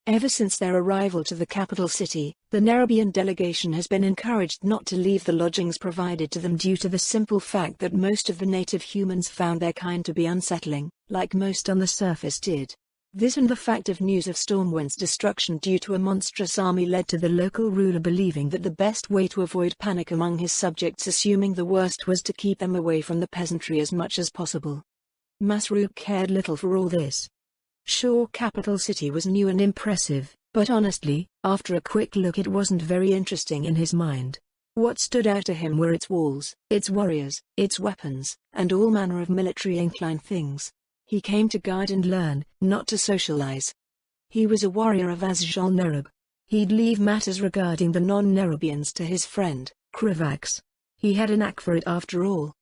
Ever since their arrival to the capital city, the Nerubian delegation has been encouraged not to leave the lodgings provided to them due to the simple fact that most of the native humans found their kind to be unsettling, like most on the surface did. This and the fact of news of Stormwind's destruction due to a monstrous army led to the local ruler believing that the best way to avoid panic among his subjects assuming the worst was to keep them away from the peasantry as much as possible. Masruk cared little for all this. Sure, capital city was new and impressive, but honestly, after a quick look it wasn't very interesting in his mind. What stood out to him were its walls, its warriors, its weapons, and all manner of military-inclined things. He came to guard and learn, not to socialize. He was a warrior of Azjol Nerub. He'd leave matters regarding the non-Nerubians to his friend, Krivax. He had a knack for it after all.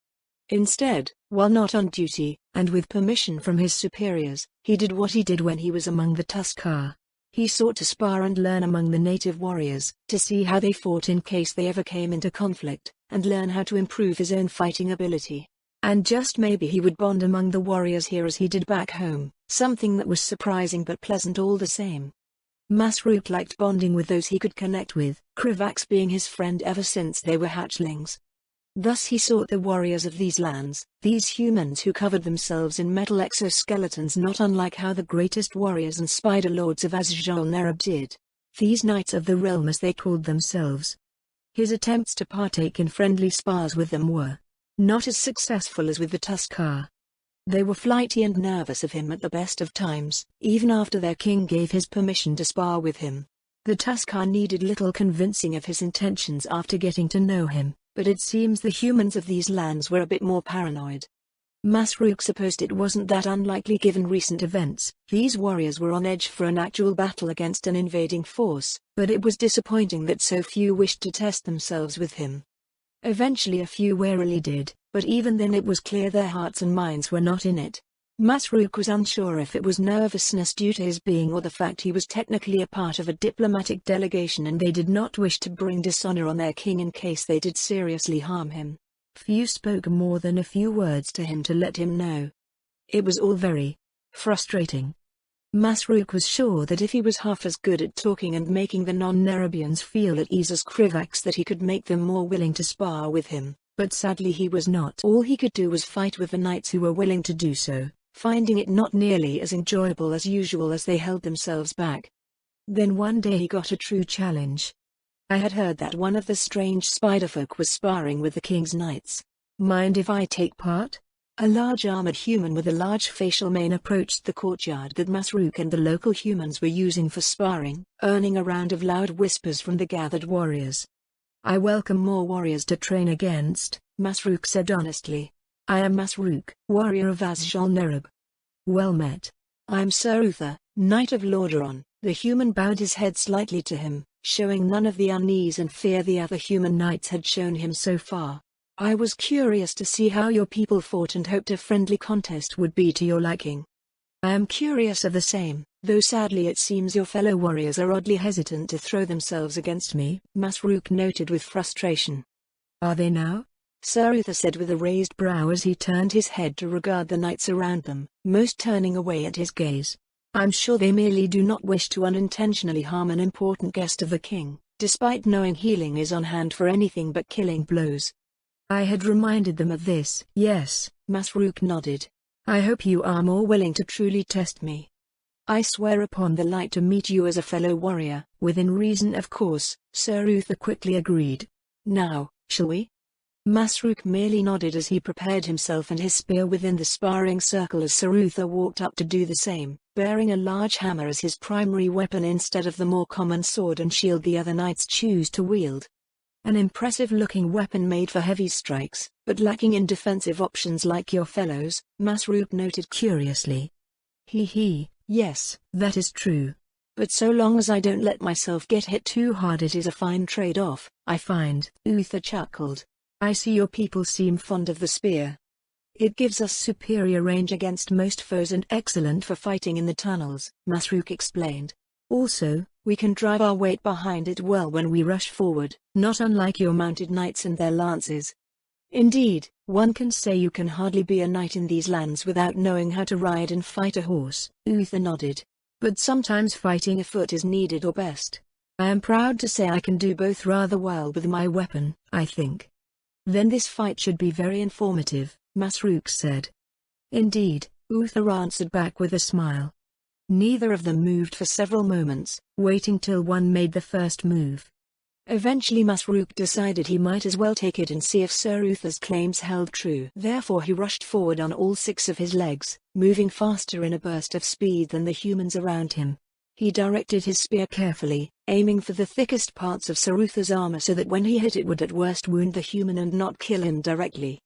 Instead, while not on duty, and with permission from his superiors, he did what he did when he was among the Tuskar. He sought to spar and learn among the native warriors, to see how they fought in case they ever came into conflict, and learn how to improve his own fighting ability. And just maybe he would bond among the warriors here as he did back home, something that was surprising but pleasant all the same. Masruk liked bonding with those he could connect with, Krivax being his friend ever since they were hatchlings. Thus he sought the warriors of these lands, these humans who covered themselves in metal exoskeletons not unlike how the greatest warriors and spider lords of Azjol Nerub did. These knights of the realm as they called themselves. His attempts to partake in friendly spars with them were not as successful as with the Tuskar. They were flighty and nervous of him at the best of times, even after their king gave his permission to spar with him. The Tuskar needed little convincing of his intentions after getting to know him, but it seems the humans of these lands were a bit more paranoid. Masruk supposed it wasn't that unlikely given recent events. These warriors were on edge for an actual battle against an invading force, but it was disappointing that so few wished to test themselves with him. Eventually a few warily did, but even then it was clear their hearts and minds were not in it. Masruk was unsure if it was nervousness due to his being or the fact he was technically a part of a diplomatic delegation and they did not wish to bring dishonor on their king in case they did seriously harm him. Few spoke more than a few words to him to let him know. It was all very frustrating. Masruk was sure that if he was half as good at talking and making the non-Nerubians feel at ease as Krivax that he could make them more willing to spar with him, but sadly he was not. All he could do was fight with the knights who were willing to do so, finding it not nearly as enjoyable as usual as they held themselves back. Then one day he got a true challenge. I had heard that one of the strange spiderfolk was sparring with the king's knights. Mind if I take part? A large armored human with a large facial mane approached the courtyard that Masruk and the local humans were using for sparring, earning a round of loud whispers from the gathered warriors. I welcome more warriors to train against, Masruk said honestly. I am Masruk, warrior of Azjol Nerub. Well met. I'm Sir Uther, knight of Lordaeron. The human bowed his head slightly to him, showing none of the unease and fear the other human knights had shown him so far. I was curious to see how your people fought and hoped a friendly contest would be to your liking. I am curious of the same, though sadly it seems your fellow warriors are oddly hesitant to throw themselves against me, Masruk noted with frustration. Are they now? Sir Uther said with a raised brow as he turned his head to regard the knights around them, most turning away at his gaze. I'm sure they merely do not wish to unintentionally harm an important guest of the king, despite knowing healing is on hand for anything but killing blows. I had reminded them of this. Yes, Masruk nodded. I hope you are more willing to truly test me. I swear upon the light to meet you as a fellow warrior, within reason of course, Sir Uther quickly agreed. Now, shall we? Masruk merely nodded as he prepared himself and his spear within the sparring circle as Sir Uther walked up to do the same, bearing a large hammer as his primary weapon instead of the more common sword and shield the other knights choose to wield. An impressive-looking weapon made for heavy strikes, but lacking in defensive options like your fellows, Masruk noted curiously. Yes, that is true. But so long as I don't let myself get hit too hard it is a fine trade-off, I find. Uther chuckled. I see your people seem fond of the spear. It gives us superior range against most foes and excellent for fighting in the tunnels, Masruk explained. Also, we can drive our weight behind it well when we rush forward, not unlike your mounted knights and their lances. Indeed, one can say you can hardly be a knight in these lands without knowing how to ride and fight a horse. Uther nodded. but sometimes fighting afoot is needed or best. I am proud to say I can do both rather well with my weapon, I think. Then this fight should be very informative, Masruk said. Indeed, Uther answered back with a smile. Neither of them moved for several moments, waiting till one made the first move. Eventually Masruk decided he might as well take it and see if Sir Uther's claims held true. Therefore he rushed forward on all 6 of his legs, moving faster in a burst of speed than the humans around him. He directed his spear carefully, aiming for the thickest parts of Sir Uther's armor so that when he hit it would at worst wound the human and not kill him directly.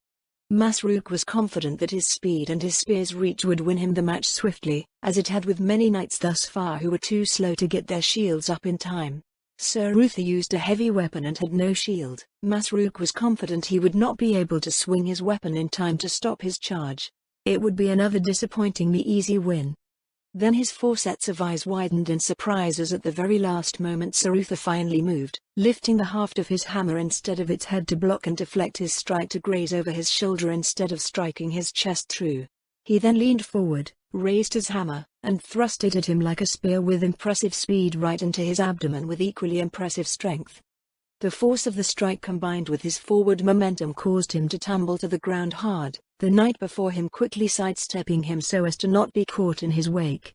Masruk was confident that his speed and his spear's reach would win him the match swiftly, as it had with many knights thus far who were too slow to get their shields up in time. Sir Uther used a heavy weapon and had no shield. Masruk was confident he would not be able to swing his weapon in time to stop his charge. It would be another disappointingly easy win. Then his 4 sets of eyes widened in surprise as at the very last moment Sir Uther finally moved, lifting the haft of his hammer instead of its head to block and deflect his strike to graze over his shoulder instead of striking his chest through. He then leaned forward, raised his hammer, and thrust it at him like a spear with impressive speed right into his abdomen with equally impressive strength. The force of the strike combined with his forward momentum caused him to tumble to the ground hard, the knight before him quickly sidestepping him so as to not be caught in his wake.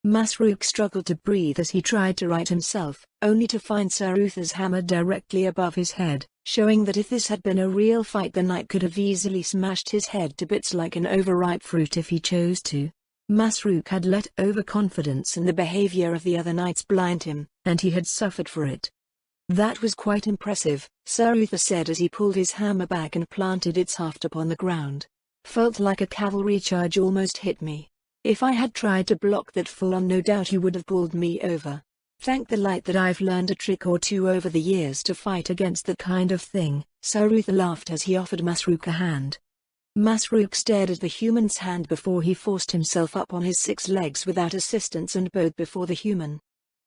Masruk struggled to breathe as he tried to right himself, only to find Sir Uther's hammer directly above his head, showing that if this had been a real fight the knight could have easily smashed his head to bits like an overripe fruit if he chose to. Masruk had let overconfidence and the behavior of the other knights blind him, and he had suffered for it. That was quite impressive, Sir Uther said as he pulled his hammer back and planted its haft upon the ground. Felt like a cavalry charge almost hit me. If I had tried to block that full-on no doubt he would have pulled me over. Thank the light that I've learned a trick or two over the years to fight against that kind of thing, Sir Uther laughed as he offered Masruk a hand. Masruk stared at the human's hand before he forced himself up on his 6 legs without assistance and bowed before the human.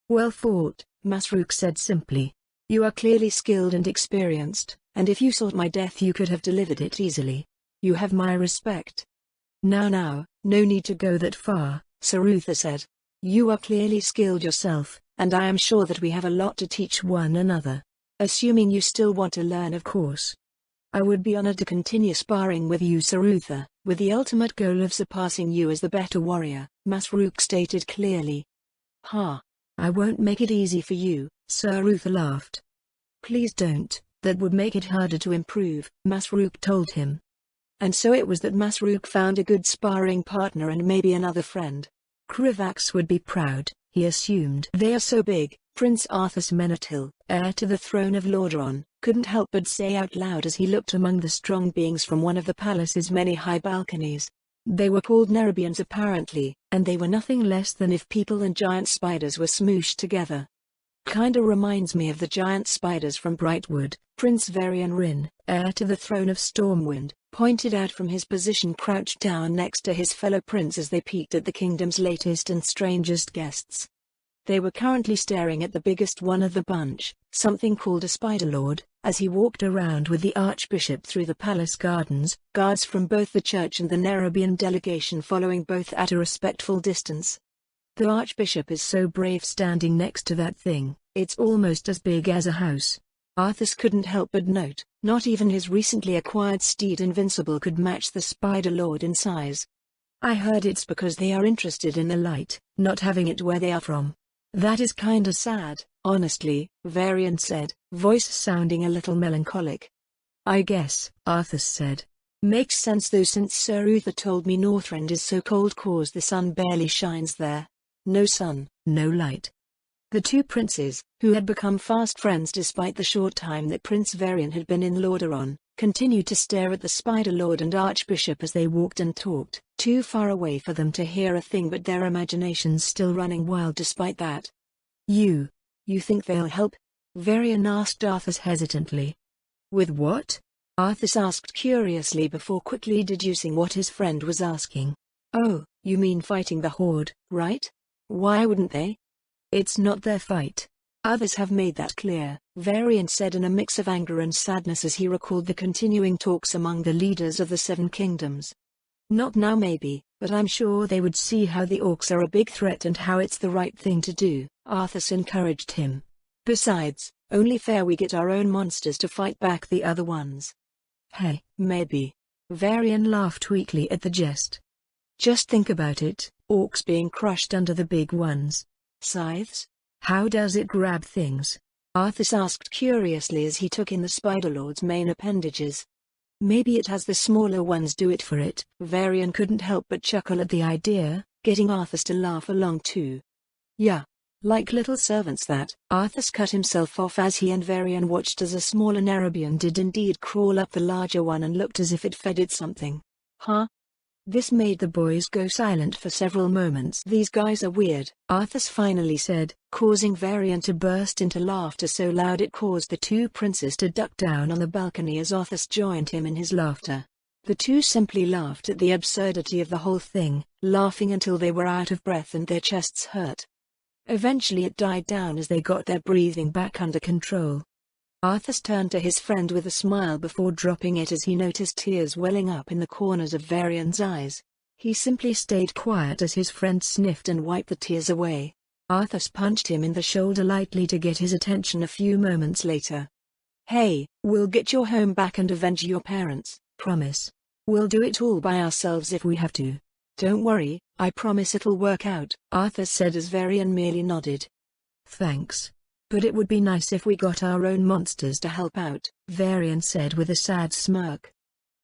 Well fought, Masruk said simply. You are clearly skilled and experienced, and if you sought my death you could have delivered it easily. You have my respect. Now, no need to go that far, Sir Uther said. You are clearly skilled yourself, and I am sure that we have a lot to teach one another. Assuming you still want to learn, of course. I would be honored to continue sparring with you, Sir Uther, with the ultimate goal of surpassing you as the better warrior, Masruk stated clearly. Ha! I won't make it easy for you, Sir Uther laughed. Please don't, that would make it harder to improve, Masruk told him. And so it was that Masruk found a good sparring partner and maybe another friend. Krivax would be proud, he assumed. They are so big, Prince Arthas Menethil, heir to the throne of Lordaeron, couldn't help but say out loud as he looked among the strong beings from one of the palace's many high balconies. They were called Nerubians apparently, and they were nothing less than if people and giant spiders were smooshed together. Kinda reminds me of the giant spiders from Brightwood, Prince Varian Rin, heir to the throne of Stormwind, pointed out from his position crouched down next to his fellow prince as they peeked at the kingdom's latest and strangest guests. They were currently staring at the biggest one of the bunch, something called a Spider Lord, as he walked around with the Archbishop through the palace gardens, guards from both the church and the Nerubian delegation following both at a respectful distance. The Archbishop is so brave standing next to that thing, it's almost as big as a house. Arthas couldn't help but note, not even his recently acquired steed Invincible could match the Spider Lord in size. I heard it's because they are interested in the light, not having it where they are from. That is kinda sad, honestly, Varian said, voice sounding a little melancholic. I guess, Arthas said. Makes sense though since Sir Uther told me Northrend is so cold cause the sun barely shines there. No sun, no light. The two princes, who had become fast friends despite the short time that Prince Varian had been in Lordaeron, continued to stare at the Spider Lord and Archbishop as they walked and talked, too far away for them to hear a thing but their imaginations still running wild despite that. You think they'll help? Varian asked Arthas hesitantly. With what? Arthas asked curiously before quickly deducing what his friend was asking. Oh, you mean fighting the Horde, right? Why wouldn't they? It's not their fight. Others have made that clear, Varian said in a mix of anger and sadness as he recalled the continuing talks among the leaders of the Seven Kingdoms. Not now maybe, But I'm sure they would see how the orcs are a big threat and how it's the right thing to do, Arthas encouraged him. Besides, only fair we get our own monsters to fight back the other ones. Hey, maybe. Varian laughed weakly at the jest. Just think about it, orcs being crushed under the big ones. Scythes? How does it grab things? Arthas asked curiously as he took in the Spider-Lord's main appendages. Maybe it has the smaller ones do it for it. Varian couldn't help but chuckle at the idea, getting Arthas to laugh along too. Yeah. Like little servants that. Arthas cut himself off as he and Varian watched as a smaller Nerubian did indeed crawl up the larger one and looked as if it fed it something. Huh? This made the boys go silent for several moments. These guys are weird, Arthas finally said, causing Varian to burst into laughter so loud it caused the two princes to duck down on the balcony as Arthas joined him in his laughter. The two simply laughed at the absurdity of the whole thing, laughing until they were out of breath and their chests hurt. Eventually it died down as they got their breathing back under control. Arthas turned to his friend with a smile before dropping it as he noticed tears welling up in the corners of Varian's eyes. He simply stayed quiet as his friend sniffed and wiped the tears away. Arthas punched him in the shoulder lightly to get his attention a few moments later. Hey, we'll get your home back and avenge your parents, promise. We'll do it all by ourselves if we have to. Don't worry, I promise it'll work out, Arthas said as Varian merely nodded. Thanks. But it would be nice if we got our own monsters to help out, Varian said with a sad smirk.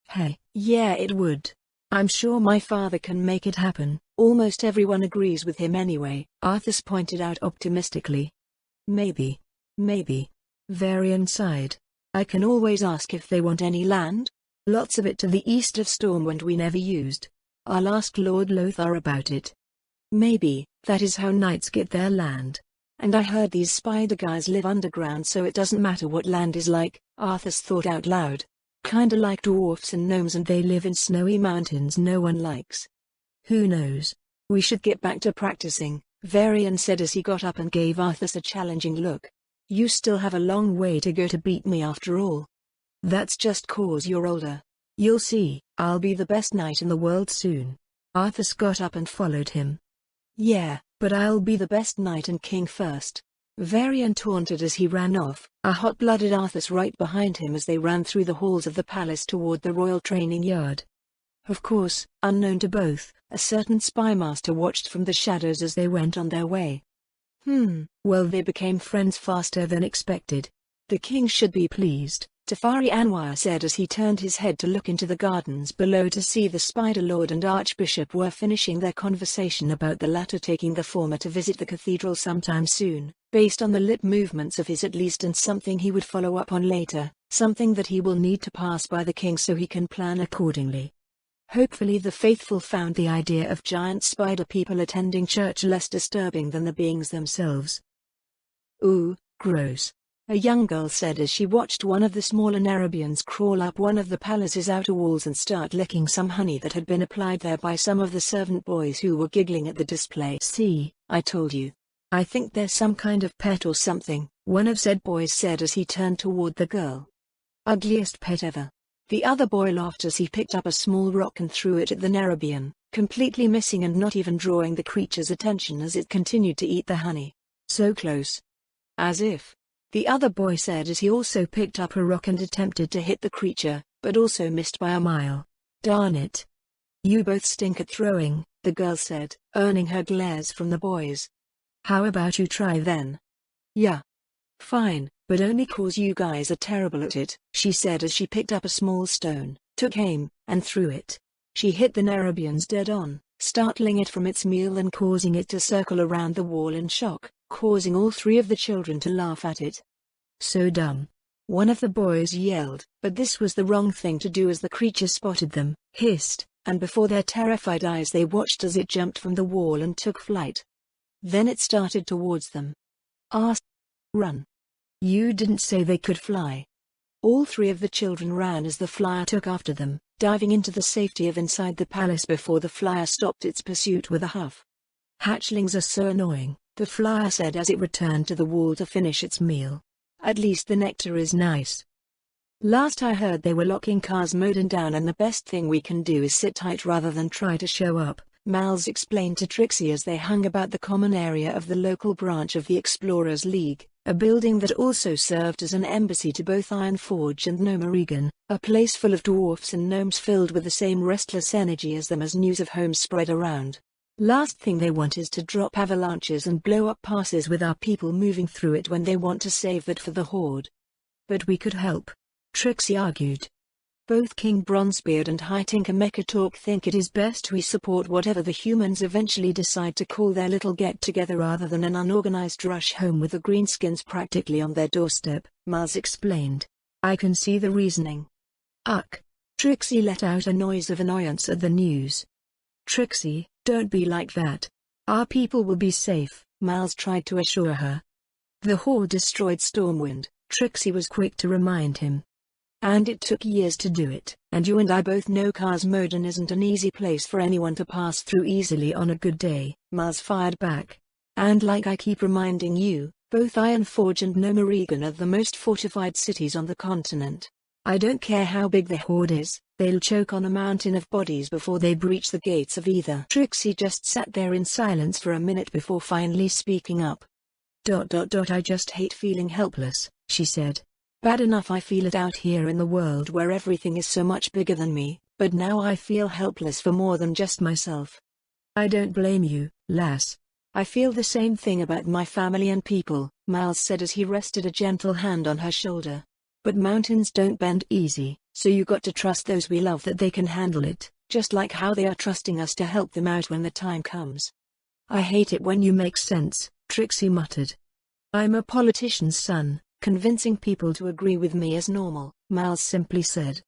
Hey, yeah it would. I'm sure my father can make it happen. Almost everyone agrees with him anyway, Arthas pointed out optimistically. Maybe. Varian sighed. I can always ask if they want any land. Lots of it to the east of Stormwind we never used. I'll ask Lord Lothar about it. Maybe, that is how knights get their land. And I heard these spider guys live underground so it doesn't matter what land is like, Arthas thought out loud. Kinda like dwarfs and gnomes and they live in snowy mountains no one likes. Who knows? We should get back to practicing, Varian said as he got up and gave Arthas a challenging look. You still have a long way to go to beat me after all. That's just cause you're older. You'll see, I'll be the best knight in the world soon. Arthas got up and followed him. Yeah, but I'll be the best knight and king first. Varian taunted as he ran off, a hot-blooded Arthas right behind him as they ran through the halls of the palace toward the royal training yard. Of course, unknown to both, a certain spymaster watched from the shadows as they went on their way. Well they became friends faster than expected. The king should be pleased, Tefari Anwar said as he turned his head to look into the gardens below to see the Spider-Lord and Archbishop were finishing their conversation about the latter taking the former to visit the cathedral sometime soon, based on the lip movements of his at least and something he would follow up on later, something that he will need to pass by the king so he can plan accordingly. Hopefully the faithful found the idea of giant spider people attending church less disturbing than the beings themselves. Ooh, gross. A young girl said as she watched one of the smaller Nerubians crawl up one of the palace's outer walls and start licking some honey that had been applied there by some of the servant boys who were giggling at the display. See, I told you. I think there's some kind of pet or something, one of said boys said as he turned toward the girl. Ugliest pet ever. The other boy laughed as he picked up a small rock and threw it at the Nerubian, completely missing and not even drawing the creature's attention as it continued to eat the honey. So close. As if. The other boy said as he also picked up a rock and attempted to hit the creature, but also missed by a mile. Darn it. You both stink at throwing, the girl said, earning her glares from the boys. How about you try then? Yeah. Fine, but only cause you guys are terrible at it, she said as she picked up a small stone, took aim, and threw it. She hit the Nerubians dead on, startling it from its meal and causing it to circle around the wall in shock, causing all three of the children to laugh at it. So dumb. One of the boys yelled, but this was the wrong thing to do as the creature spotted them, hissed, and before their terrified eyes they watched as it jumped from the wall and took flight. Then it started towards them. Run. You didn't say they could fly. All three of the children ran as the flyer took after them, diving into the safety of inside the palace before the flyer stopped its pursuit with a huff. Hatchlings are so annoying, the flyer said as it returned to the wall to finish its meal. At least the nectar is nice. Last I heard they were locking Kaz Modan down, and the best thing we can do is sit tight rather than try to show up, Miles explained to Trixie as they hung about the common area of the local branch of the Explorers League, a building that also served as an embassy to both Ironforge and Nerubian, a place full of dwarfs and gnomes filled with the same restless energy as them as news of home spread around. Last thing they want is to drop avalanches and blow up passes with our people moving through it when they want to save that for the Horde. But we could help, Trixie argued. Both King Bronzebeard and High Tinker Mechatalk think it is best we support whatever the humans eventually decide to call their little get-together rather than an unorganized rush home with the greenskins practically on their doorstep, Miles explained. I can see the reasoning. Uck. Trixie let out a noise of annoyance at the news. Trixie, don't be like that. Our people will be safe, Miles tried to assure her. The Horde destroyed Stormwind, Trixie was quick to remind him. And it took years to do it, and you and I both know Kaz Modan isn't an easy place for anyone to pass through easily on a good day, Miles fired back. And like I keep reminding you, both Ironforge and Nerubian are the most fortified cities on the continent. I don't care how big the Horde is, they'll choke on a mountain of bodies before they breach the gates of either. Trixie just sat there in silence for a minute before finally speaking up. I just hate feeling helpless, she said. Bad enough I feel it out here in the world where everything is so much bigger than me, but now I feel helpless for more than just myself. I don't blame you, lass. I feel the same thing about my family and people, Miles said as he rested a gentle hand on her shoulder. But mountains don't bend easy, so you got to trust those we love that they can handle it, just like how they are trusting us to help them out when the time comes. I hate it when you make sense, Trixie muttered. I'm a politician's son. Convincing people to agree with me is normal, Miles simply said.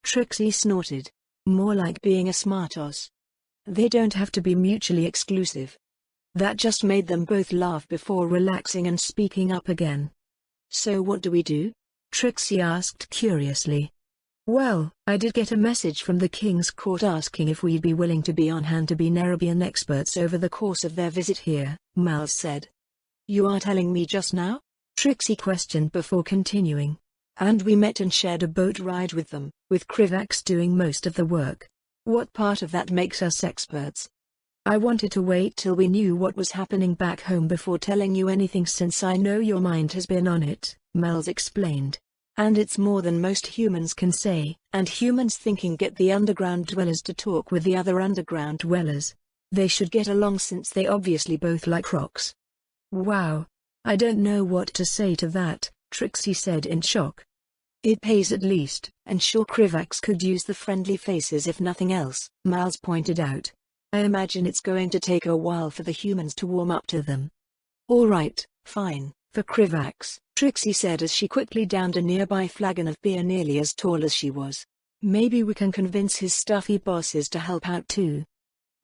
Trixie snorted. More like being a smartass. They don't have to be mutually exclusive. That just made them both laugh before relaxing and speaking up again. So what do we do? Trixie asked curiously. Well, I did get a message from the King's Court asking if we'd be willing to be on hand to be Nerubian experts over the course of their visit here, Miles said. You are telling me just now? Trixie questioned before continuing. And we met and shared a boat ride with them, with Krivax doing most of the work. What part of that makes us experts? I wanted to wait till we knew what was happening back home before telling you anything since I know your mind has been on it, Miles explained. And it's more than most humans can say, and humans thinking get the underground dwellers to talk with the other underground dwellers. They should get along since they obviously both like rocks. Wow. I don't know what to say to that, Trixie said in shock. It pays at least, and sure Krivax could use the friendly faces if nothing else, Miles pointed out. I imagine it's going to take a while for the humans to warm up to them. Alright, fine, for Krivax, Trixie said as she quickly downed a nearby flagon of beer nearly as tall as she was. Maybe we can convince his stuffy bosses to help out too.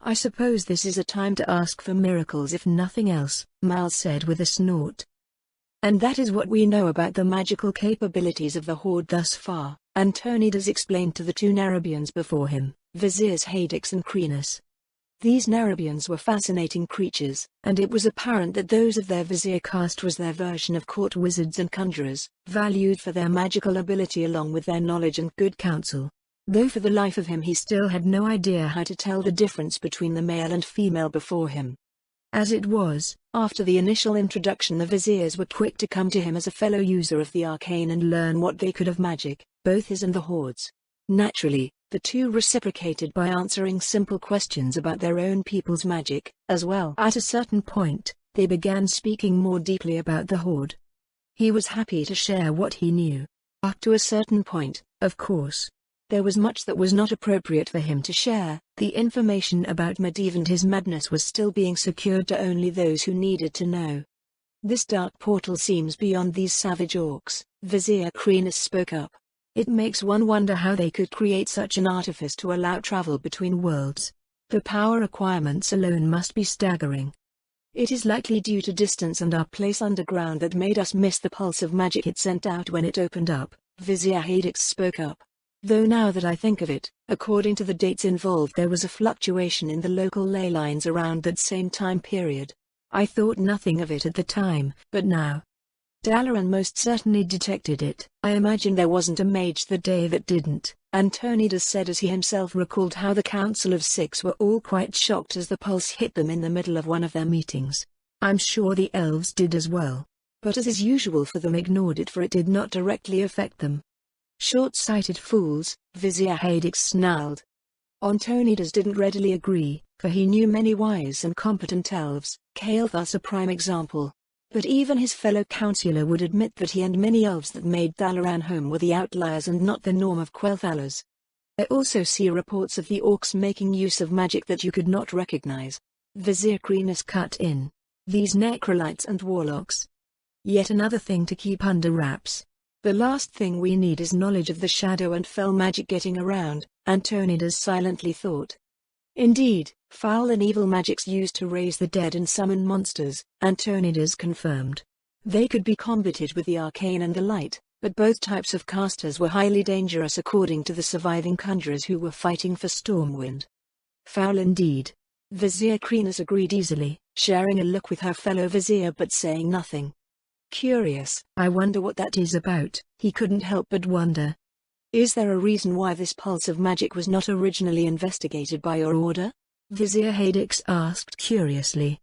I suppose this is a time to ask for miracles if nothing else, Miles said with a snort. And that is what we know about the magical capabilities of the Horde thus far, Antonidas explained to the two Nerubians before him, Viziers Hadix and Crenus. These Nerubians were fascinating creatures, and it was apparent that those of their Vizier caste was their version of court wizards and conjurers, valued for their magical ability along with their knowledge and good counsel. Though for the life of him he still had no idea how to tell the difference between the male and female before him. As it was, after the initial introduction the Viziers were quick to come to him as a fellow user of the Arcane and learn what they could of magic, both his and the Horde's. Naturally, the two reciprocated by answering simple questions about their own people's magic, as well. At a certain point, they began speaking more deeply about the Horde. He was happy to share what he knew. Up to a certain point, of course. There was much that was not appropriate for him to share. The information about Medivh and his madness was still being secured to only those who needed to know. This dark portal seems beyond these savage orcs, Vizier Crenus spoke up. It makes one wonder how they could create such an artifice to allow travel between worlds. The power requirements alone must be staggering. It is likely due to distance and our place underground that made us miss the pulse of magic it sent out when it opened up, Vizier Hadix spoke up. Though now that I think of it, according to the dates involved there was a fluctuation in the local ley lines around that same time period. I thought nothing of it at the time, but now. Dalaran most certainly detected it. I imagine there wasn't a mage the day that didn't, Antonidas said as he himself recalled how the Council of Six were all quite shocked as the pulse hit them in the middle of one of their meetings. I'm sure the elves did as well. But as is usual for them, ignored it, for it did not directly affect them. Short-sighted fools, Vizier Hadix snarled. Antonidas didn't readily agree, for he knew many wise and competent elves, Kael'thas a prime example. But even his fellow councillor would admit that he and many elves that made Dalaran home were the outliers and not the norm of Quel'Thalas. I also see reports of the orcs making use of magic that you could not recognize. Vizier Crenus cut in. These necrolytes and warlocks. Yet another thing to keep under wraps. The last thing we need is knowledge of the shadow and fell magic getting around, Antonidas silently thought. Indeed, foul and evil magics used to raise the dead and summon monsters, Antonidas confirmed. They could be combated with the arcane and the light, but both types of casters were highly dangerous according to the surviving conjurers who were fighting for Stormwind. Foul indeed. Vizier Crenus agreed easily, sharing a look with her fellow vizier but saying nothing. Curious. I wonder what that is about, he couldn't help but wonder. Is there a reason why this pulse of magic was not originally investigated by your order? Vizier Hadix asked curiously.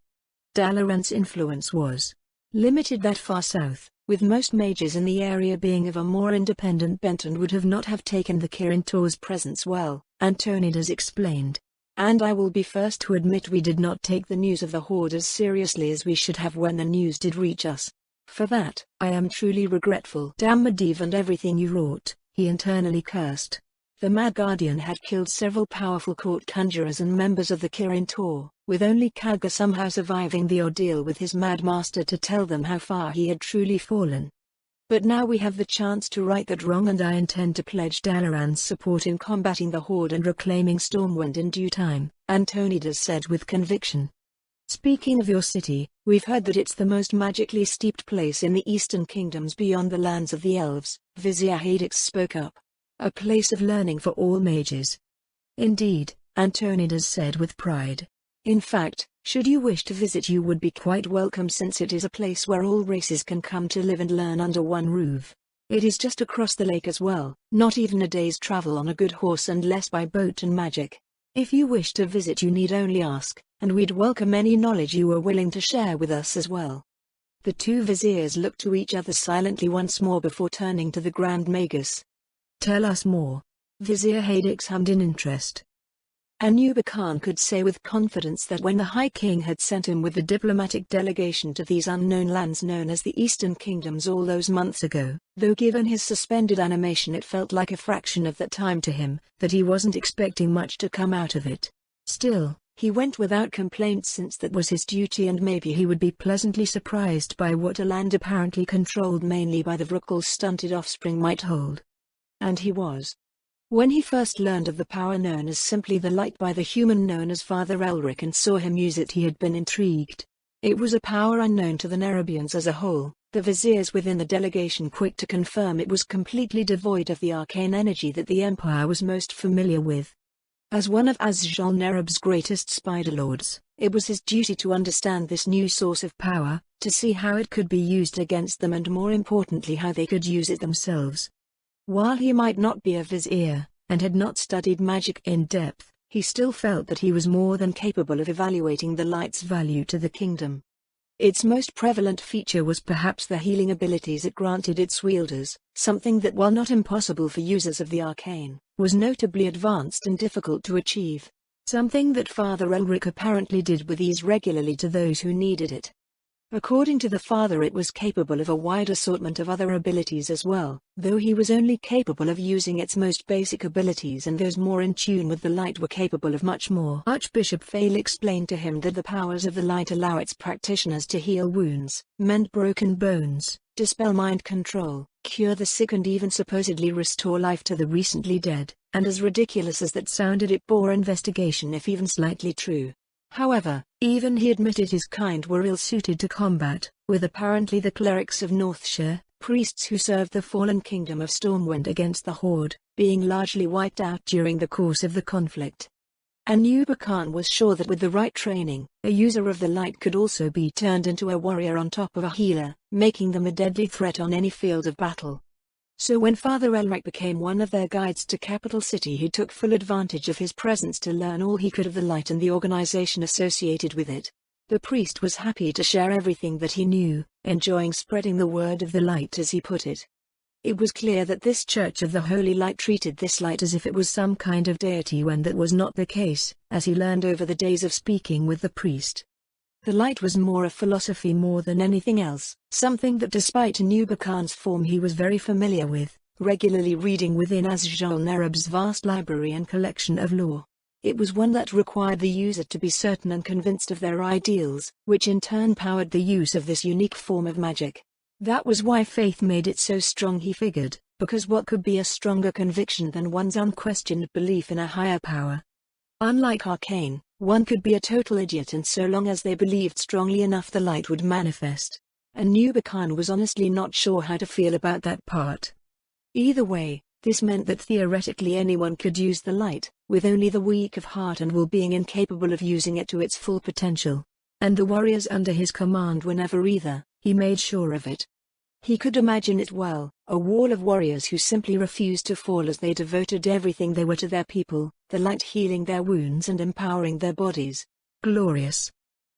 Dalaran's influence was limited that far south, with most mages in the area being of a more independent bent and would not have taken the Kirin Tor's presence well, Antonidas explained. And I will be first to admit we did not take the news of the Horde as seriously as we should have when the news did reach us. For that, I am truly regretful. Damn Medivh and everything you wrought, he internally cursed. The Mad Guardian had killed several powerful court conjurers and members of the Kirin Tor, with only Khadgar somehow surviving the ordeal with his Mad Master to tell them how far he had truly fallen. But now we have the chance to right that wrong, and I intend to pledge Dalaran's support in combating the Horde and reclaiming Stormwind in due time, Antonidas said with conviction. Speaking of your city, we've heard that it's the most magically steeped place in the Eastern Kingdoms beyond the lands of the elves, Vizier Hadix spoke up. A place of learning for all mages. Indeed, Antonidas said with pride. In fact, should you wish to visit, you would be quite welcome, since it is a place where all races can come to live and learn under one roof. It is just across the lake as well, not even a day's travel on a good horse and less by boat and magic. If you wish to visit, you need only ask, and we'd welcome any knowledge you are willing to share with us as well. The two viziers looked to each other silently once more before turning to the Grand Magus. Tell us more. Vizier Hadix hummed in interest. Anuba Khan could say with confidence that when the High King had sent him with the diplomatic delegation to these unknown lands known as the Eastern Kingdoms all those months ago, though given his suspended animation it felt like a fraction of that time to him, that he wasn't expecting much to come out of it. Still, he went without complaint since that was his duty, and maybe he would be pleasantly surprised by what a land apparently controlled mainly by the Vrukhal's stunted offspring might hold. And he was. When he first learned of the power known as simply the light by the human known as Father Elric and saw him use it, he had been intrigued. It was a power unknown to the Nerubians as a whole, the viziers within the delegation quick to confirm it was completely devoid of the arcane energy that the Empire was most familiar with. As one of Azjol Nerub's greatest spider lords, it was his duty to understand this new source of power, to see how it could be used against them and more importantly how they could use it themselves. While he might not be a vizier, and had not studied magic in depth, he still felt that he was more than capable of evaluating the light's value to the kingdom. Its most prevalent feature was perhaps the healing abilities it granted its wielders, something that, while not impossible for users of the arcane, was notably advanced and difficult to achieve. Something that Father Elric apparently did with ease regularly to those who needed it. According to the father, it was capable of a wide assortment of other abilities as well, though he was only capable of using its most basic abilities, and those more in tune with the light were capable of much more. Archbishop Fail explained to him that the powers of the light allow its practitioners to heal wounds, mend broken bones, dispel mind control, cure the sick, and even supposedly restore life to the recently dead, and as ridiculous as that sounded, it bore investigation if even slightly true. However, even he admitted his kind were ill-suited to combat, with apparently the clerics of Northshire, priests who served the fallen kingdom of Stormwind against the Horde, being largely wiped out during the course of the conflict. Anuba Khan was sure that with the right training, a user of the light could also be turned into a warrior on top of a healer, making them a deadly threat on any field of battle. So when Father Elric became one of their guides to Capital City, he took full advantage of his presence to learn all he could of the light and the organization associated with it. The priest was happy to share everything that he knew, enjoying spreading the word of the light as he put it. It was clear that this Church of the Holy Light treated this light as if it was some kind of deity, when that was not the case, as he learned over the days of speaking with the priest. The light was more a philosophy more than anything else, something that despite Anuba Khan's form he was very familiar with, regularly reading within Azjol Nerub's vast library and collection of lore. It was one that required the user to be certain and convinced of their ideals, which in turn powered the use of this unique form of magic. That was why faith made it so strong, he figured, because what could be a stronger conviction than one's unquestioned belief in a higher power? Unlike Arcane, one could be a total idiot, and so long as they believed strongly enough the light would manifest. Anuba Khan was honestly not sure how to feel about that part. Either way, this meant that theoretically anyone could use the light, with only the weak of heart and will being incapable of using it to its full potential. And the warriors under his command were never either, he made sure of it. He could imagine it well, a wall of warriors who simply refused to fall as they devoted everything they were to their people, the light healing their wounds and empowering their bodies. Glorious.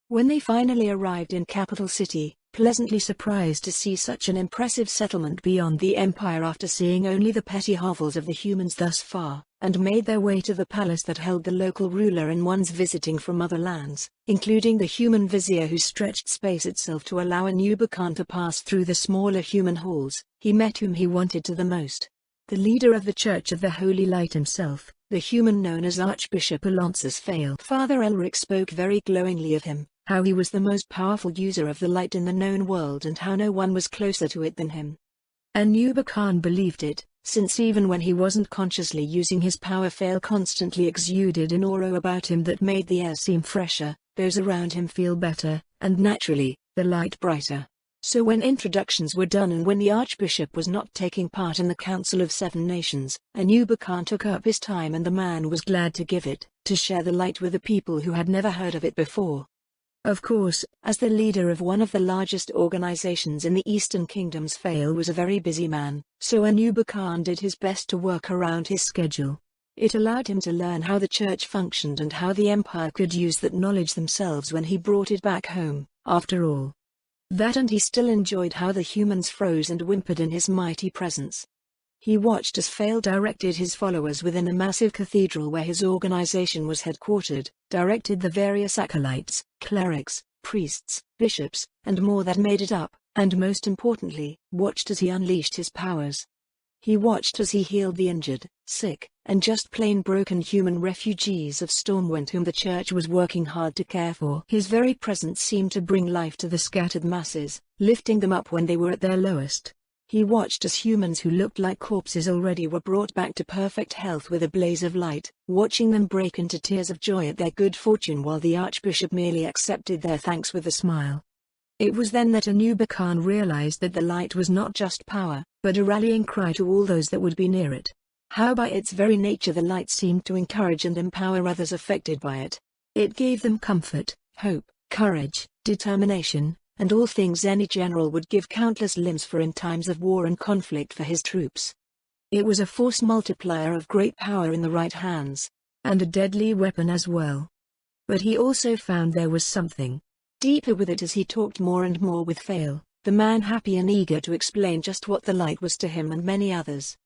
When they finally arrived in Capital City, pleasantly surprised to see such an impressive settlement beyond the Empire after seeing only the petty hovels of the humans thus far, and made their way to the palace that held the local ruler and ones visiting from other lands, including the human vizier who stretched space itself to allow Anuba Khan to pass through the smaller human halls, he met whom he wanted to the most. The leader of the Church of the Holy Light himself, the human known as Archbishop Alonsus Fail. Father Elric spoke very glowingly of him, how he was the most powerful user of the light in the known world and how no one was closer to it than him. Anuba Khan believed it, since even when he wasn't consciously using his power, Fail constantly exuded an aura about him that made the air seem fresher, those around him feel better, and naturally, the light brighter. So when introductions were done and when the Archbishop was not taking part in the Council of Seven Nations, Anuba Khan took up his time, and the man was glad to give it, to share the light with the people who had never heard of it before. Of course, as the leader of one of the largest organizations in the Eastern Kingdoms, Fail was a very busy man, so Anuba Khan did his best to work around his schedule. It allowed him to learn how the church functioned and how the Empire could use that knowledge themselves when he brought it back home, after all. That, and he still enjoyed how the humans froze and whimpered in his mighty presence. He watched as Fail directed his followers within a massive cathedral where his organization was headquartered, directed the various acolytes, clerics, priests, bishops, and more that made it up, and most importantly, watched as he unleashed his powers. He watched as he healed the injured, sick, and just plain broken human refugees of Stormwind whom the church was working hard to care for. His very presence seemed to bring life to the scattered masses, lifting them up when they were at their lowest. He watched as humans who looked like corpses already were brought back to perfect health with a blaze of light, watching them break into tears of joy at their good fortune while the Archbishop merely accepted their thanks with a smile. It was then that Anuba Khan realized that the light was not just power, but a rallying cry to all those that would be near it. How by its very nature the light seemed to encourage and empower others affected by it. It gave them comfort, hope, courage, determination, and all things any general would give countless limbs for in times of war and conflict for his troops. It was a force multiplier of great power in the right hands, and a deadly weapon as well. But he also found there was something deeper with it as he talked more and more with Fail, the man happy and eager to explain just what the light was to him and many others.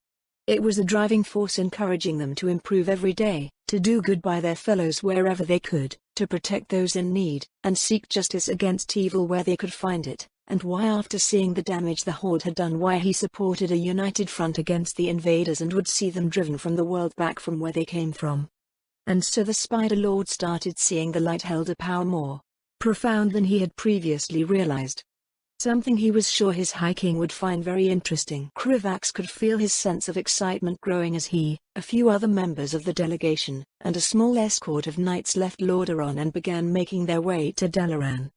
It was a driving force encouraging them to improve every day, to do good by their fellows wherever they could, to protect those in need, and seek justice against evil where they could find it, and why after seeing the damage the Horde had done, why he supported a united front against the invaders and would see them driven from the world back from where they came from. And so the Spider Lord started seeing the light held a power more profound than he had previously realized. Something he was sure his High King would find very interesting. Krivax could feel his sense of excitement growing as he, a few other members of the delegation, and a small escort of knights left Lordaeron and began making their way to Dalaran.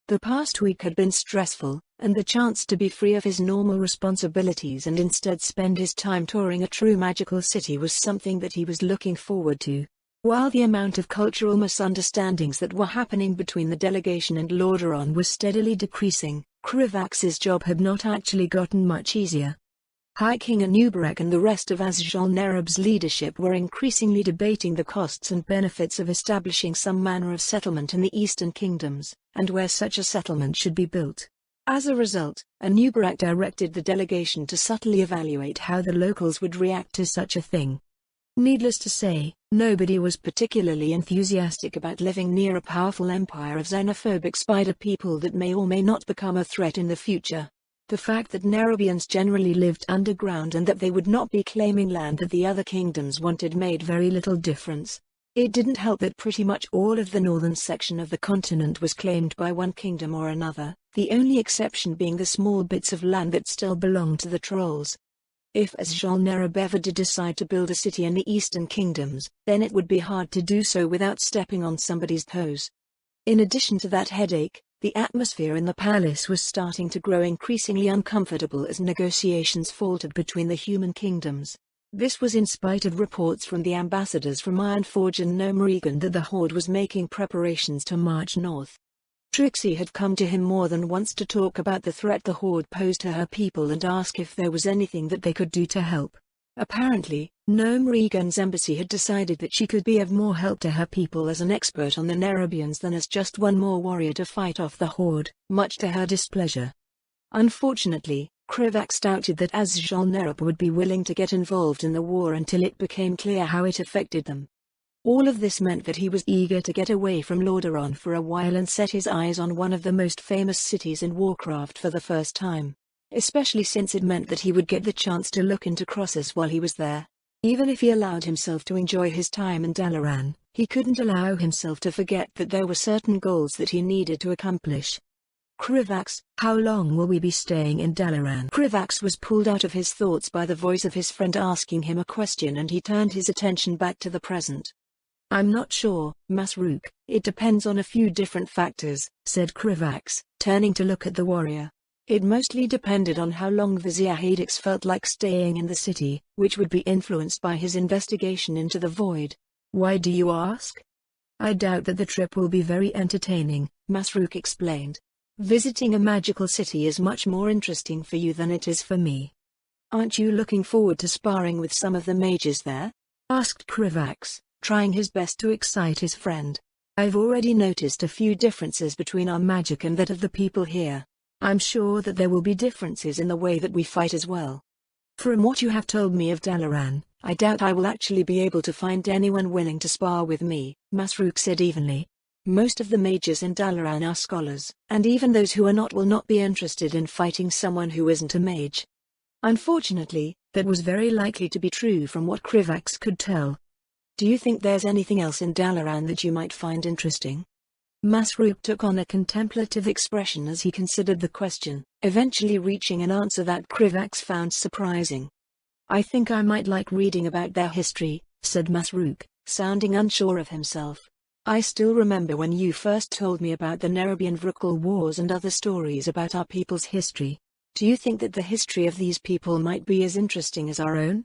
The past week had been stressful, and the chance to be free of his normal responsibilities and instead spend his time touring a true magical city was something that he was looking forward to. While the amount of cultural misunderstandings that were happening between the delegation and Lordaeron was steadily decreasing, Krivax's job had not actually gotten much easier. High King Anubarak and the rest of Azjol-Nerub's leadership were increasingly debating the costs and benefits of establishing some manner of settlement in the Eastern Kingdoms, and where such a settlement should be built. As a result, Anubarak directed the delegation to subtly evaluate how the locals would react to such a thing. Needless to say, nobody was particularly enthusiastic about living near a powerful empire of xenophobic spider people that may or may not become a threat in the future. The fact that Nerubians generally lived underground and that they would not be claiming land that the other kingdoms wanted made very little difference. It didn't help that pretty much all of the northern section of the continent was claimed by one kingdom or another, the only exception being the small bits of land that still belonged to the trolls. If Azjol-Nerub ever did decide to build a city in the eastern kingdoms, then it would be hard to do so without stepping on somebody's toes. In addition to that headache, the atmosphere in the palace was starting to grow increasingly uncomfortable as negotiations faltered between the human kingdoms. This was in spite of reports from the ambassadors from Ironforge and Nerubian that the Horde was making preparations to march north. Trixie had come to him more than once to talk about the threat the Horde posed to her people and ask if there was anything that they could do to help. Apparently, Nerubian's embassy had decided that she could be of more help to her people as an expert on the Nerubians than as just one more warrior to fight off the Horde, much to her displeasure. Unfortunately, Krivax doubted that Azjol-Nerub would be willing to get involved in the war until it became clear how it affected them. All of this meant that he was eager to get away from Lordaeron for a while and set his eyes on one of the most famous cities in Warcraft for the first time. Especially since it meant that he would get the chance to look into Crosses while he was there. Even if he allowed himself to enjoy his time in Dalaran, he couldn't allow himself to forget that there were certain goals that he needed to accomplish. Krivax, how long will we be staying in Dalaran? Krivax was pulled out of his thoughts by the voice of his friend asking him a question, and he turned his attention back to the present. I'm not sure, Masruk, it depends on a few different factors, said Krivax, turning to look at the warrior. It mostly depended on how long the Ziahadix felt like staying in the city, which would be influenced by his investigation into the void. Why do you ask? I doubt that the trip will be very entertaining, Masruk explained. Visiting a magical city is much more interesting for you than it is for me. Aren't you looking forward to sparring with some of the mages there? Asked Krivax, trying his best to excite his friend. I've already noticed a few differences between our magic and that of the people here. I'm sure that there will be differences in the way that we fight as well. From what you have told me of Dalaran, I doubt I will actually be able to find anyone willing to spar with me, Masruk said evenly. Most of the mages in Dalaran are scholars, and even those who are not will not be interested in fighting someone who isn't a mage. Unfortunately, that was very likely to be true from what Krivax could tell. Do you think there's anything else in Dalaran that you might find interesting? Masruk took on a contemplative expression as he considered the question, eventually reaching an answer that Krivax found surprising. I think I might like reading about their history, said Masruk, sounding unsure of himself. I still remember when you first told me about the Nerubian Vrukal Wars and other stories about our people's history. Do you think that the history of these people might be as interesting as our own?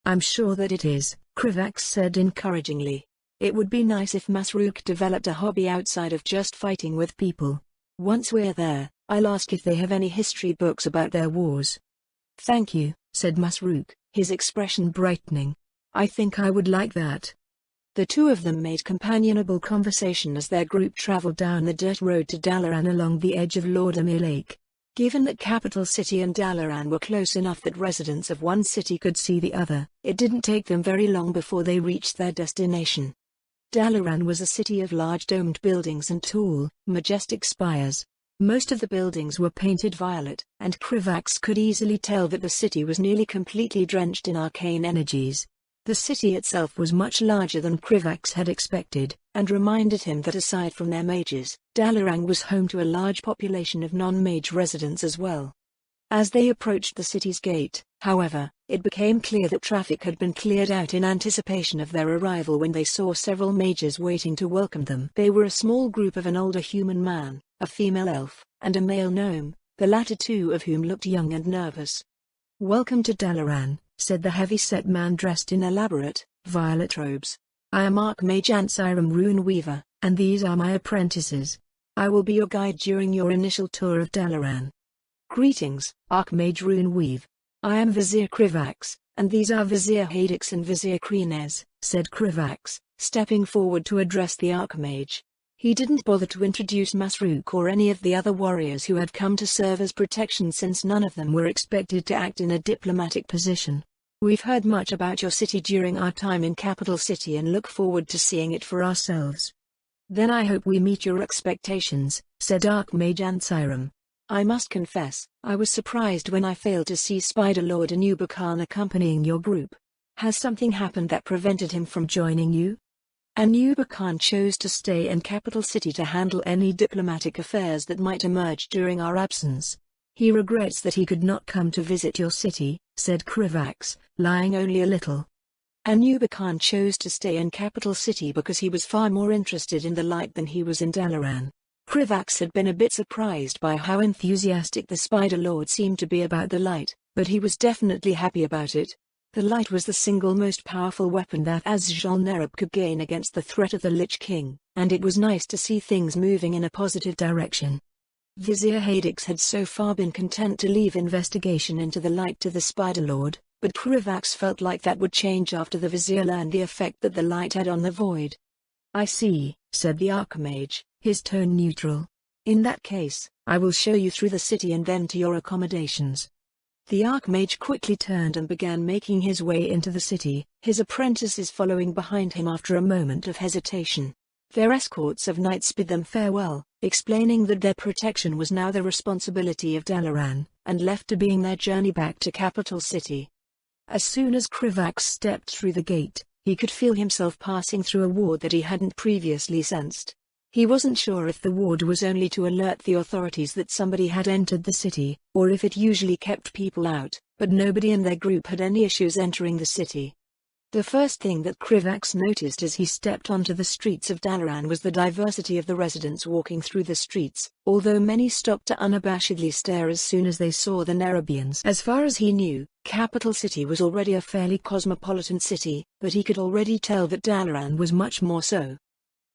I'm sure that it is, Krivax said encouragingly. It would be nice if Masruk developed a hobby outside of just fighting with people. Once we're there, I'll ask if they have any history books about their wars. Thank you, said Masruk, his expression brightening. I think I would like that. The two of them made companionable conversation as their group traveled down the dirt road to Dalaran along the edge of Lordamere Lake. Given that Capital City and Dalaran were close enough that residents of one city could see the other, it didn't take them very long before they reached their destination. Dalaran was a city of large domed buildings and tall, majestic spires. Most of the buildings were painted violet, and Krivax could easily tell that the city was nearly completely drenched in arcane energies. The city itself was much larger than Krivax had expected, and reminded him that aside from their mages, Dalaran was home to a large population of non-mage residents as well. As they approached the city's gate, however, it became clear that traffic had been cleared out in anticipation of their arrival when they saw several mages waiting to welcome them. They were a small group of an older human man, a female elf, and a male gnome, the latter two of whom looked young and nervous. Welcome to Dalaran, said the heavy-set man dressed in elaborate, violet robes. I am Archmage Ansiram Runeweaver, and these are my apprentices. I will be your guide during your initial tour of Dalaran. Greetings, Archmage Runeweave. I am Vizier Krivax, and these are Vizier Hadix and Vizier Krines, said Krivax, stepping forward to address the Archmage. He didn't bother to introduce Masruk or any of the other warriors who had come to serve as protection, since none of them were expected to act in a diplomatic position. We've heard much about your city during our time in Capital City and look forward to seeing it for ourselves. Then I hope we meet your expectations, said Archmage Ansiram. I must confess, I was surprised when I failed to see Spider Lord Nerubian accompanying your group. Has something happened that prevented him from joining you? Nerubian chose to stay in Capital City to handle any diplomatic affairs that might emerge during our absence. He regrets that he could not come to visit your city, said Krivax, lying only a little. Nerubian chose to stay in Capital City because he was far more interested in the light than he was in Dalaran. Krivax had been a bit surprised by how enthusiastic the Spider Lord seemed to be about the light, but he was definitely happy about it. The light was the single most powerful weapon that Azjol Nerub could gain against the threat of the Lich King, and it was nice to see things moving in a positive direction. Vizier Hadix had so far been content to leave investigation into the light to the Spider Lord, but Krivax felt like that would change after the Vizier learned the effect that the light had on the void. I see, said the Archmage, his tone neutral. In that case, I will show you through the city and then to your accommodations. The Archmage quickly turned and began making his way into the city, his apprentices following behind him after a moment of hesitation. Their escorts of knights bid them farewell, explaining that their protection was now the responsibility of Dalaran, and left to begin their journey back to Capital City. As soon as Krivax stepped through the gate, he could feel himself passing through a ward that he hadn't previously sensed. He wasn't sure if the ward was only to alert the authorities that somebody had entered the city, or if it usually kept people out, but nobody in their group had any issues entering the city. The first thing that Krivax noticed as he stepped onto the streets of Dalaran was the diversity of the residents walking through the streets, although many stopped to unabashedly stare as soon as they saw the Nerubians. As far as he knew, Capital City was already a fairly cosmopolitan city, but he could already tell that Dalaran was much more so.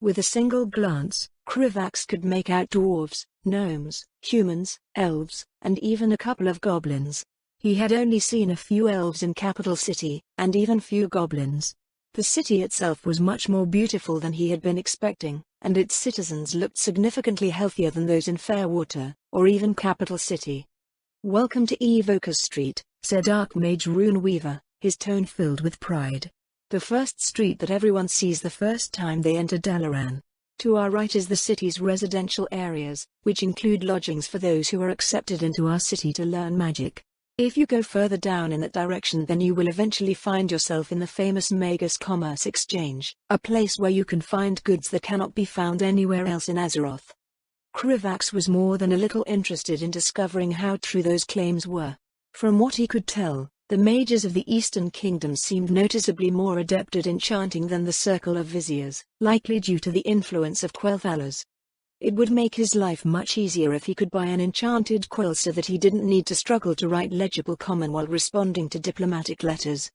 With a single glance, Krivax could make out dwarves, gnomes, humans, elves, and even a couple of goblins. He had only seen a few elves in Capital City, and even few goblins. The city itself was much more beautiful than he had been expecting, and its citizens looked significantly healthier than those in Fairwater, or even Capital City. Welcome to Evoker Street, said Archmage Runeweaver, his tone filled with pride. The first street that everyone sees the first time they enter Dalaran. To our right is the city's residential areas, which include lodgings for those who are accepted into our city to learn magic. If you go further down in that direction, then you will eventually find yourself in the famous Magus Commerce Exchange, a place where you can find goods that cannot be found anywhere else in Azeroth. Krivax was more than a little interested in discovering how true those claims were. From what he could tell, the mages of the Eastern Kingdom seemed noticeably more adept at enchanting than the Circle of Viziers, likely due to the influence of Quel'Thalas. It would make his life much easier if he could buy an enchanted quill so that he didn't need to struggle to write legible common while responding to diplomatic letters.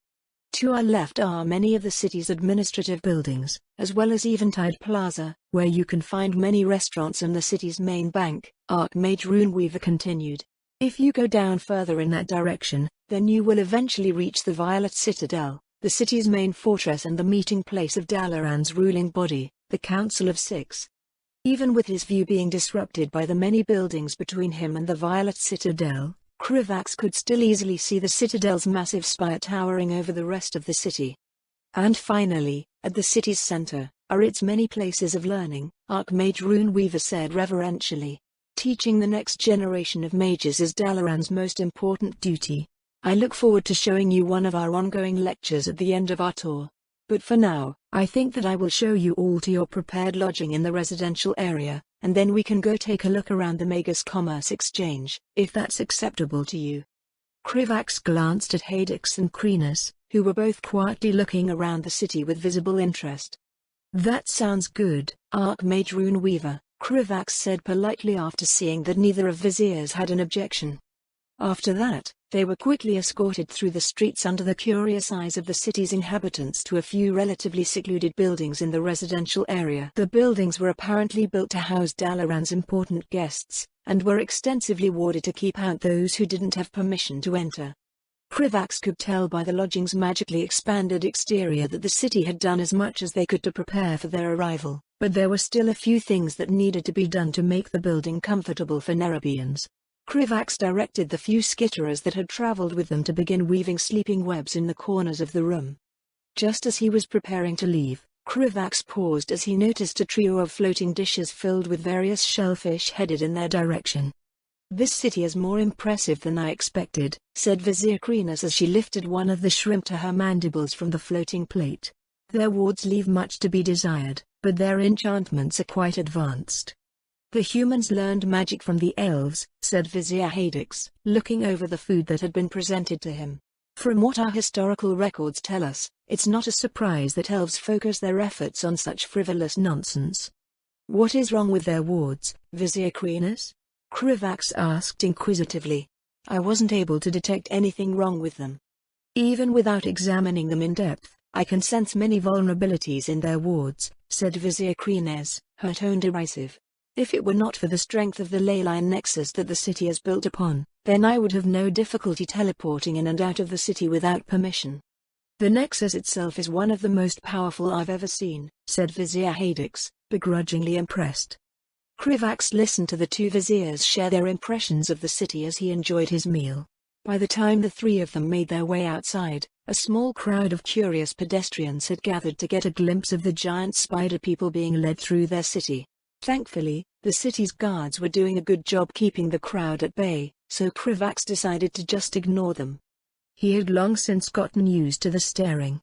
To our left are many of the city's administrative buildings, as well as Eventide Plaza, where you can find many restaurants and the city's main bank, Archmage Runeweaver continued. If you go down further in that direction, then you will eventually reach the Violet Citadel, the city's main fortress and the meeting place of Dalaran's ruling body, the Council of Six. Even with his view being disrupted by the many buildings between him and the Violet Citadel, Krivax could still easily see the Citadel's massive spire towering over the rest of the city. And finally, at the city's center, are its many places of learning, Archmage Runeweaver said reverentially. Teaching the next generation of mages is Dalaran's most important duty. I look forward to showing you one of our ongoing lectures at the end of our tour. But for now, I think that I will show you all to your prepared lodging in the residential area, and then we can go take a look around the Magus Commerce Exchange, if that's acceptable to you. Krivax glanced at Hadix and Krines, who were both quietly looking around the city with visible interest. That sounds good, Archmage Runeweaver, Krivax said politely after seeing that neither of Viziers had an objection. After that, they were quickly escorted through the streets under the curious eyes of the city's inhabitants to a few relatively secluded buildings in the residential area. The buildings were apparently built to house Dalaran's important guests, and were extensively warded to keep out those who didn't have permission to enter. Krivax could tell by the lodging's magically expanded exterior that the city had done as much as they could to prepare for their arrival, but there were still a few things that needed to be done to make the building comfortable for Nerubians. Krivax directed the few skitterers that had traveled with them to begin weaving sleeping webs in the corners of the room. Just as he was preparing to leave, Krivax paused as he noticed a trio of floating dishes filled with various shellfish headed in their direction. "This city is more impressive than I expected," said Vizier Krenas as she lifted one of the shrimp to her mandibles from the floating plate. "Their wards leave much to be desired, but their enchantments are quite advanced." "The humans learned magic from the elves," said Vizier Hadix, looking over the food that had been presented to him. "From what our historical records tell us, it's not a surprise that elves focus their efforts on such frivolous nonsense." "What is wrong with their wards, Vizier Krenas?" Krivax asked inquisitively. "I wasn't able to detect anything wrong with them. Even without examining them in depth, I can sense many vulnerabilities in their wards," said Vizier Krenas, her tone derisive. "If it were not for the strength of the ley line nexus that the city is built upon, then I would have no difficulty teleporting in and out of the city without permission." "The nexus itself is one of the most powerful I've ever seen," said Vizier Hadix, begrudgingly impressed. Krivax listened to the two viziers share their impressions of the city as he enjoyed his meal. By the time the three of them made their way outside, a small crowd of curious pedestrians had gathered to get a glimpse of the giant spider people being led through their city. Thankfully, the city's guards were doing a good job keeping the crowd at bay, so Krivax decided to just ignore them. He had long since gotten used to the staring.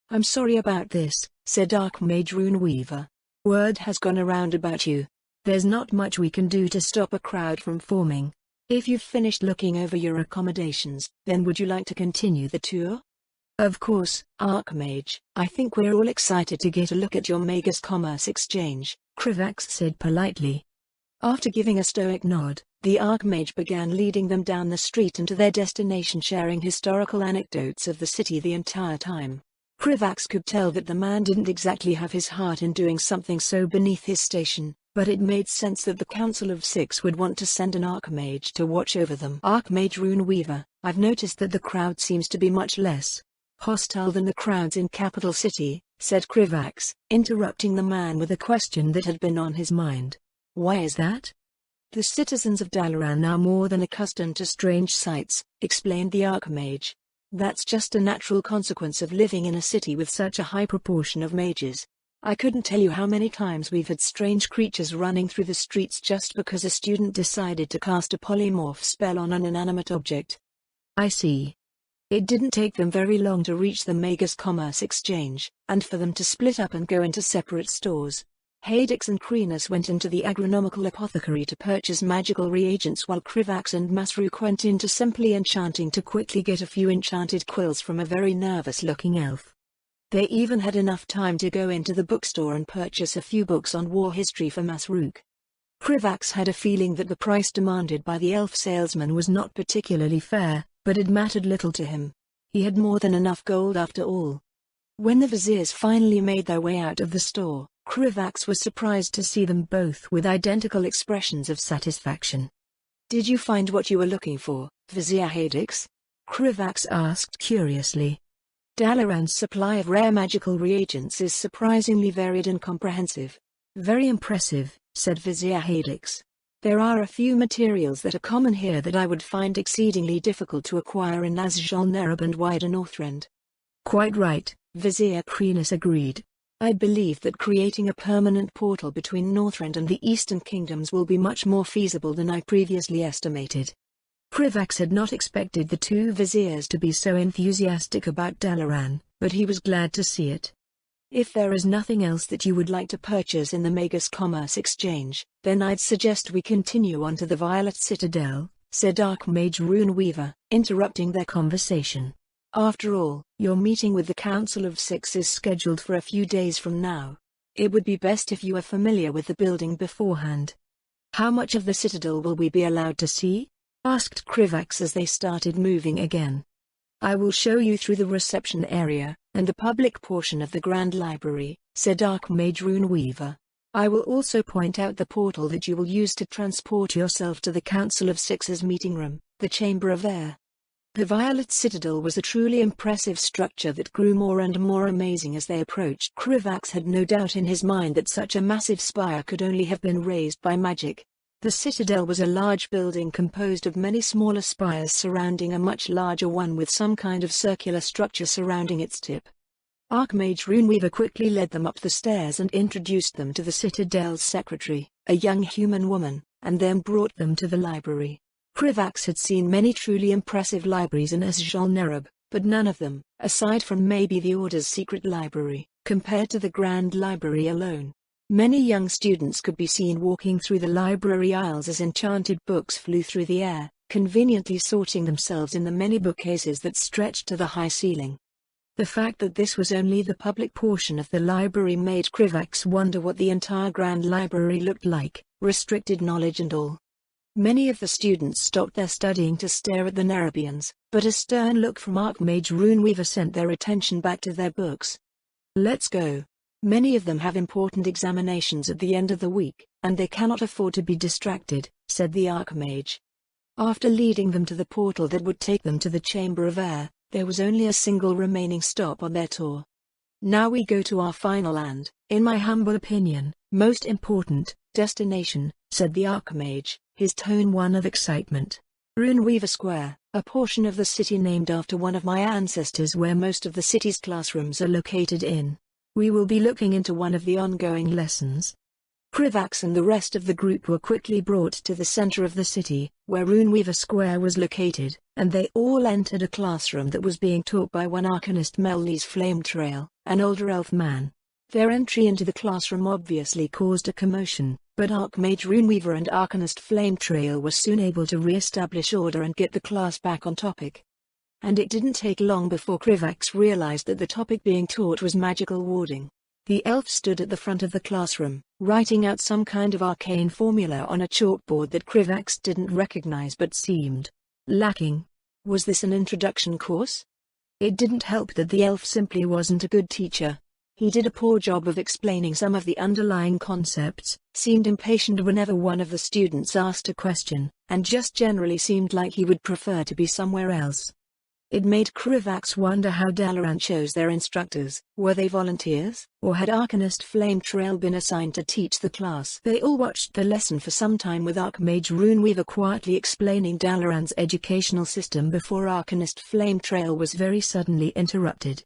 "I'm sorry about this," said Archmage Runeweaver. "Word has gone around about you. There's not much we can do to stop a crowd from forming. If you've finished looking over your accommodations, then would you like to continue the tour?" "Of course, Archmage. I think we're all excited to get a look at your Magus Commerce Exchange," Krivax said politely. After giving a stoic nod, the Archmage began leading them down the street and to their destination, sharing historical anecdotes of the city the entire time. Krivax could tell that the man didn't exactly have his heart in doing something so beneath his station, but it made sense that the Council of Six would want to send an Archmage to watch over them. "Archmage Runeweaver, I've noticed that the crowd seems to be much less hostile than the crowds in Capital City," said Krivax, interrupting the man with a question that had been on his mind. "Why is that?" "The citizens of Dalaran are more than accustomed to strange sights," explained the Archmage. "That's just a natural consequence of living in a city with such a high proportion of mages. I couldn't tell you how many times we've had strange creatures running through the streets just because a student decided to cast a polymorph spell on an inanimate object." "I see." It didn't take them very long to reach the Magus Commerce Exchange, and for them to split up and go into separate stores. Hadix and Krenas went into the agronomical apothecary to purchase magical reagents, while Krivax and Masruk went into simply enchanting to quickly get a few enchanted quills from a very nervous-looking elf. They even had enough time to go into the bookstore and purchase a few books on war history for Masruk. Krivax had a feeling that the price demanded by the elf salesman was not particularly fair, but it mattered little to him. He had more than enough gold after all. When the viziers finally made their way out of the store, Krivax was surprised to see them both with identical expressions of satisfaction. "Did you find what you were looking for, Vizier Hadix?" Krivax asked curiously. "Dalaran's supply of rare magical reagents is surprisingly varied and comprehensive." "Very impressive," said Vizier Hadix. "There are a few materials that are common here that I would find exceedingly difficult to acquire in Nazjal Nerub and wider Northrend." "Quite right," Vizier Krenas agreed. "I believe that creating a permanent portal between Northrend and the Eastern Kingdoms will be much more feasible than I previously estimated." Krivax had not expected the two viziers to be so enthusiastic about Dalaran, but he was glad to see it. "If there is nothing else that you would like to purchase in the Magus Commerce Exchange, then I'd suggest we continue on to the Violet Citadel," said Archmage Runeweaver, interrupting their conversation. "After all, your meeting with the Council of Six is scheduled for a few days from now. It would be best if you were familiar with the building beforehand." "How much of the Citadel will we be allowed to see?" asked Krivax as they started moving again. "I will show you through the reception area, and the public portion of the Grand Library," said Archmage Runeweaver. "I will also point out the portal that you will use to transport yourself to the Council of Six's meeting room, the Chamber of Air." The Violet Citadel was a truly impressive structure that grew more and more amazing as they approached. Krivax had no doubt in his mind that such a massive spire could only have been raised by magic. The citadel was a large building composed of many smaller spires surrounding a much larger one with some kind of circular structure surrounding its tip. Archmage Runeweaver quickly led them up the stairs and introduced them to the citadel's secretary, a young human woman, and then brought them to the library. Krivax had seen many truly impressive libraries in Nerub, but none of them, aside from maybe the Order's secret library, compared to the Grand Library alone. Many young students could be seen walking through the library aisles as enchanted books flew through the air, conveniently sorting themselves in the many bookcases that stretched to the high ceiling. The fact that this was only the public portion of the library made Krivax wonder what the entire Grand Library looked like, restricted knowledge and all. Many of the students stopped their studying to stare at the Nerubians, but a stern look from Archmage Runeweaver sent their attention back to their books. "Let's go. Many of them have important examinations at the end of the week, and they cannot afford to be distracted," said the Archmage. After leading them to the portal that would take them to the Chamber of Air, there was only a single remaining stop on their tour. "Now we go to our final and, in my humble opinion, most important destination," said the Archmage, his tone one of excitement. "Runeweaver Square, a portion of the city named after one of my ancestors where most of the city's classrooms are located in. We will be looking into one of the ongoing lessons." Krivax and the rest of the group were quickly brought to the center of the city, where Runeweaver Square was located, and they all entered a classroom that was being taught by one Arcanist Melny's Flame Trail, an older elf man. Their entry into the classroom obviously caused a commotion, but Archmage Runeweaver and Arcanist Flame Trail were soon able to re-establish order and get the class back on topic. And it didn't take long before Krivax realized that the topic being taught was magical warding. The elf stood at the front of the classroom, writing out some kind of arcane formula on a chalkboard that Krivax didn't recognize but seemed lacking. Was this an introduction course? It didn't help that the elf simply wasn't a good teacher. He did a poor job of explaining some of the underlying concepts, seemed impatient whenever one of the students asked a question, and just generally seemed like he would prefer to be somewhere else. It made Krivax wonder how Dalaran chose their instructors. Were they volunteers, or had Arcanist Flame Trail been assigned to teach the class? They all watched the lesson for some time with Archmage Runeweaver quietly explaining Dalaran's educational system before Arcanist Flame Trail was very suddenly interrupted.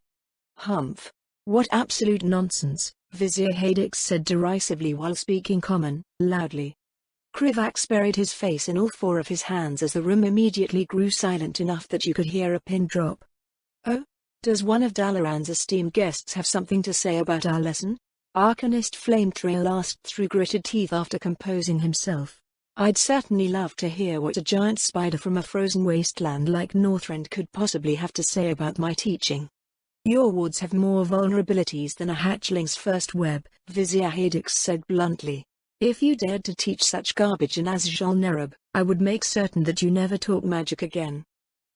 "Humph. What absolute nonsense," Vizier Hadix said derisively while speaking common, loudly. Krivax buried his face in all four of his hands as the room immediately grew silent enough that you could hear a pin drop. "Oh? Does one of Dalaran's esteemed guests have something to say about our lesson?" Arcanist Flame Trail asked through gritted teeth after composing himself. "I'd certainly love to hear what a giant spider from a frozen wasteland like Northrend could possibly have to say about my teaching." "Your wards have more vulnerabilities than a hatchling's first web," Vizier Hadix said bluntly. "If you dared to teach such garbage in Nerub, I would make certain that you never talk magic again.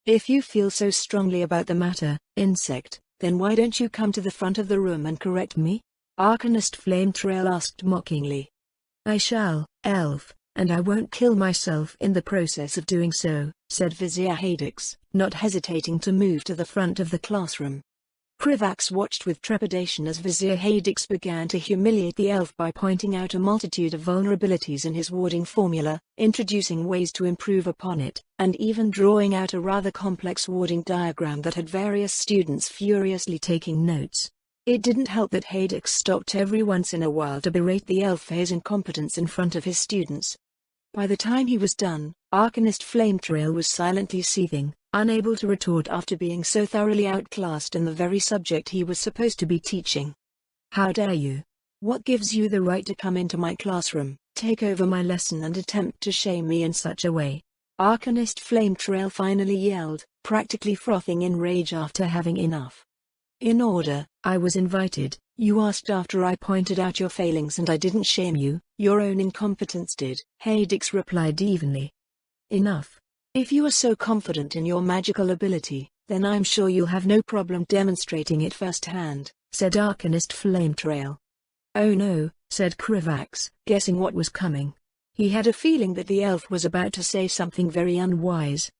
If you feel so strongly about the matter, insect, then why don't you come to the front of the room and correct me?" Arcanist Flame Trail asked mockingly. "I shall, elf, and I won't kill myself in the process of doing so," said Vizier Hadix, not hesitating to move to the front of the classroom. Krivax watched with trepidation as Vizier Hadix began to humiliate the elf by pointing out a multitude of vulnerabilities in his warding formula, introducing ways to improve upon it, and even drawing out a rather complex warding diagram that had various students furiously taking notes. It didn't help that Hadix stopped every once in a while to berate the elf for his incompetence in front of his students. By the time he was done, Arcanist Flame Trail was silently seething, unable to retort after being so thoroughly outclassed in the very subject he was supposed to be teaching. "How dare you? What gives you the right to come into my classroom, take over my lesson and attempt to shame me in such a way?" Arcanist Flame Trail finally yelled, practically frothing in rage after having enough. "In order, I was invited. You asked after I pointed out your failings and I didn't shame you, your own incompetence did," Hadix replied evenly. "Enough. If you are so confident in your magical ability, then I'm sure you'll have no problem demonstrating it firsthand, said Arcanist Flametrail. Oh no, said Krivax, guessing what was coming. He had a feeling that the elf was about to say something very unwise.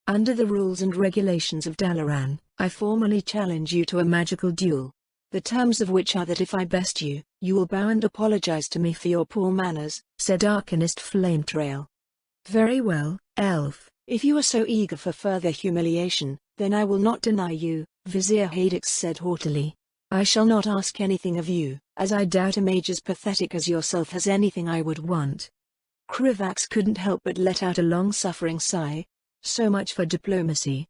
Under the rules and regulations of Dalaran, I formally challenge you to a magical duel. The terms of which are that if I best you, you will bow and apologize to me for your poor manners, said Arcanist Flametrail. Very well, elf, if you are so eager for further humiliation, then I will not deny you, Vizier Hadix said haughtily. I shall not ask anything of you, as I doubt a mage as pathetic as yourself has anything I would want. Krivax couldn't help but let out a long-suffering sigh. So much for diplomacy.